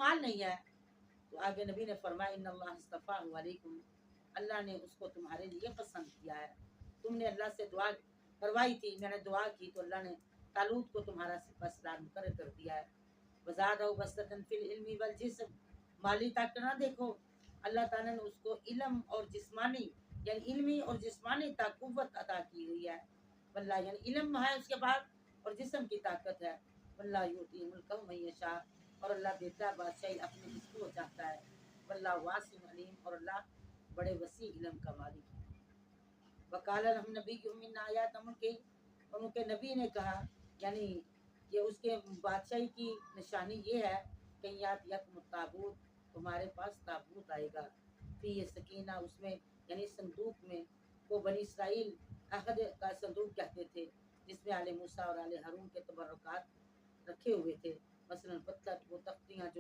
कमाल नहीं है। तो आगे नबी ने फरमाया इन्नल्लाह इस्तफ़ाहु अलैकुम, अल्लाह ने उसको तुम्हारे लिए पसंद किया है। तुमने अल्लाह से दुआ करवाई थी, मैंने दुआ की तो अल्लाह ने तालूत को तुम्हारा सिपहसालार मुकर्रर कर दिया है। वज़ादहु बसतन फिल इल्मी वल जिस्म, माली ताकत ना देखो, अल्लाह ताला ने उसको इल्म और जिस्मानी यानी इल्मी और जिस्मानी ताक़ुव्वत अता की हुई है। वल्लाह यानी इल्म है उसके बाद और जिस्म की ताकत है। वल्लाह युती मुल्कहु मन यशा, और अल्लाह देता है बादशाही अपने जिसको वो चाहता है। वल्लाह वासिउन अलीम, और अल्लाह बड़े वसी इल्म का मालिक है। वकाल हम नबी मिन आयात मुल्की, और उनके नबी ने कहा यानी ये उसके बादशाही की निशानी ये है कि यात ताबूत, तुम्हारे पास ताबूत आएगा, फिर ये सकीना, उसमें यानी संदूक में, वो बनी इसराइल अहद का संदूक कहते थे, जिसमें आले मूसा और आले हारून के तबर्रुकात रखे हुए थे। मसलन पत्थर वो तख्तियाँ जो